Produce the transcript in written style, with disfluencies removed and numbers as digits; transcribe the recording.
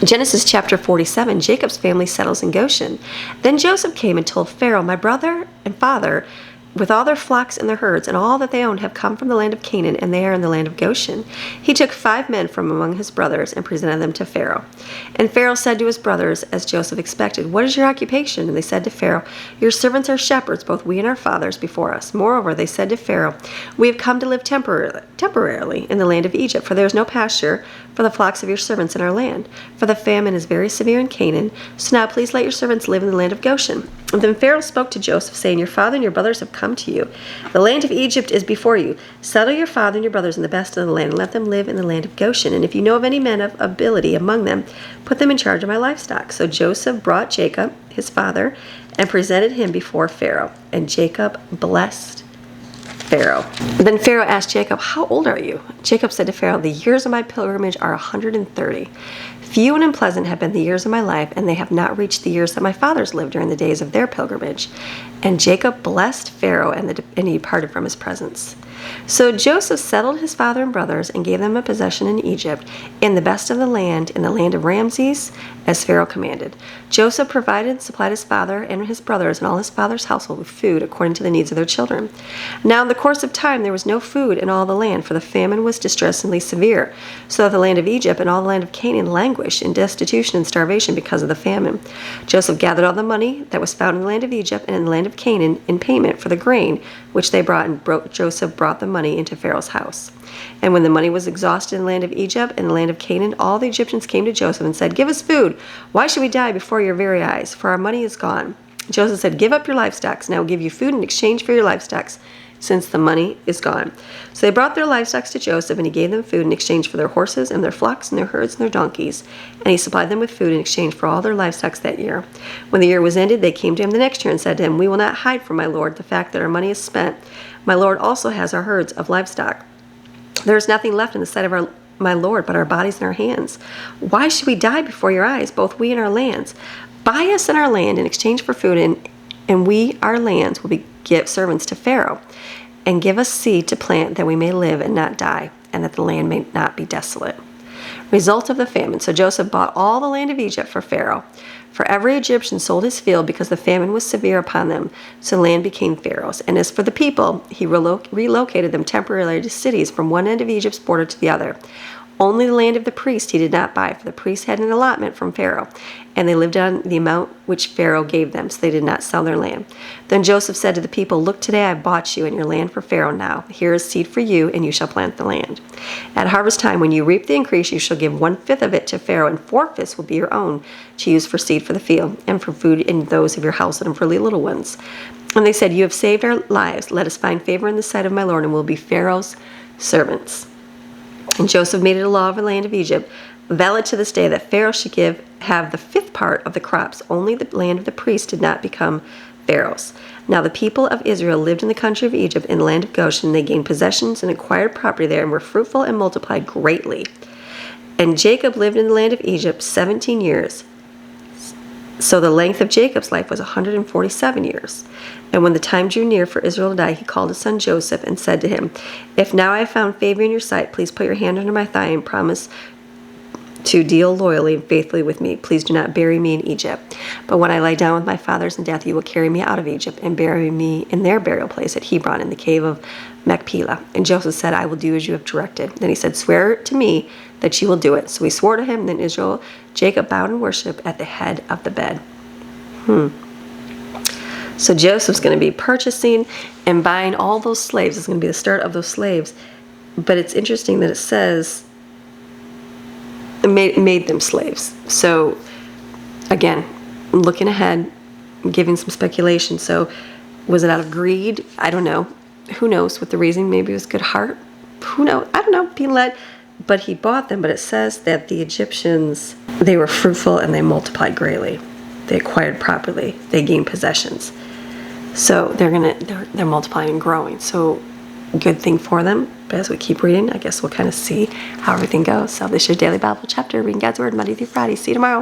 Genesis chapter 47, Jacob's family settles in Goshen. Then Joseph came and told Pharaoh, "My brother and father, with all their flocks and their herds and all that they owned, have come from the land of Canaan, and they are in the land of Goshen." He took 5 men from among his brothers and presented them to Pharaoh. And Pharaoh said to his brothers, as Joseph expected, "What is your occupation?" And they said to Pharaoh, "Your servants are shepherds, both we and our fathers before us." Moreover, they said to Pharaoh, "We have come to live temporarily in the land of Egypt, for there is no pasture for the flocks of your servants in our land. For the famine is very severe in Canaan. So now please let your servants live in the land of Goshen." And then Pharaoh spoke to Joseph, saying, "Your father and your brothers have come to you. The land of Egypt is before you. Settle your father and your brothers in the best of the land, and let them live in the land of Goshen. And if you know of any men of ability among them, put them in charge of my livestock." So Joseph brought Jacob, his father, and presented him before Pharaoh. And Jacob blessed Pharaoh. Then Pharaoh asked Jacob, "How old are you?" Jacob said to Pharaoh, "The years of my pilgrimage are 130. Few and unpleasant have been the years of my life, and they have not reached the years that my fathers lived during the days of their pilgrimage." And Jacob blessed Pharaoh, and he departed from his presence. So Joseph settled his father and brothers and gave them a possession in Egypt, in the best of the land, in the land of Ramses, as Pharaoh commanded. Joseph provided and supplied his father and his brothers and all his father's household with food according to the needs of their children. Now in the course of time there was no food in all the land, for the famine was distressingly severe, so that the land of Egypt and all the land of Canaan languished in destitution and starvation because of the famine. Joseph gathered all the money that was found in the land of Egypt and in the land of Canaan in payment for the grain which they brought, and Joseph brought the money into Pharaoh's house. And when the money was exhausted in the land of Egypt and the land of Canaan, all the Egyptians came to Joseph and said, "Give us food. Why should we die before your very eyes? For our money is gone." Joseph said, "Give up your livestock, and I will give you food in exchange for your livestock, since the money is gone." So they brought their livestock to Joseph, and he gave them food in exchange for their horses and their flocks and their herds and their donkeys. And he supplied them with food in exchange for all their livestock that year. When the year was ended, they came to him the next year and said to him, "We will not hide from my lord the fact that our money is spent. My lord also has our herds of livestock. There is nothing left in the sight of my lord but our bodies and our hands. Why should we die before your eyes, both we and our lands? Buy us and our land in exchange for food, and we, our lands, will give servants to Pharaoh, and give us seed to plant, that we may live and not die, and that the land may not be desolate." Result of the famine. So Joseph bought all the land of Egypt for Pharaoh. For every Egyptian sold his field because the famine was severe upon them, so the land became Pharaoh's. And as for the people, he relocated them temporarily to cities from one end of Egypt's border to the other. Only the land of the priest he did not buy, for the priest had an allotment from Pharaoh, and they lived on the amount which Pharaoh gave them, so they did not sell their land. Then Joseph said to the people, "Look, today I have bought you and your land for Pharaoh. Now here is seed for you, and you shall plant the land. At harvest time, when you reap the increase, you shall give 1/5 of it to Pharaoh, and 4/5 will be your own, to use for seed for the field, and for food in those of your household, and for the little ones." And they said, "You have saved our lives. Let us find favor in the sight of my lord, and we'll be Pharaoh's servants." And Joseph made it a law of the land of Egypt, valid to this day, that Pharaoh should have the 5th part of the crops. Only the land of the priests did not become Pharaoh's. Now the people of Israel lived in the country of Egypt, in the land of Goshen. They gained possessions and acquired property there, and were fruitful and multiplied greatly. And Jacob lived in the land of Egypt 17 years. So the length of Jacob's life was 147 years. And when the time drew near for Israel to die, he called his son Joseph and said to him, "If now I have found favor in your sight, please put your hand under my thigh and promise to deal loyally and faithfully with me. Please do not bury me in Egypt. But when I lie down with my fathers in death, you will carry me out of Egypt and bury me in their burial place at Hebron, in the cave of Machpelah." And Joseph said, "I will do as you have directed." Then he said, "Swear to me that you will do it." So he swore to him. Then Jacob bowed in worship at the head of the bed. So Joseph's going to be purchasing and buying all those slaves. It's going to be the start of those slaves. But it's interesting that it says it made them slaves. So again, looking ahead, giving some speculation. So was it out of greed? I don't know. Who knows what the reason? Maybe it was good heart. Who knows? I don't know. Being led. But he bought them. But it says that the Egyptians, they were fruitful and they multiplied greatly. They acquired properly. They gained possessions. So they're multiplying and growing. So good thing for them. But as we keep reading, I guess we'll kind of see how everything goes. So this is your daily Bible chapter, reading God's Word Monday through Friday. See you tomorrow.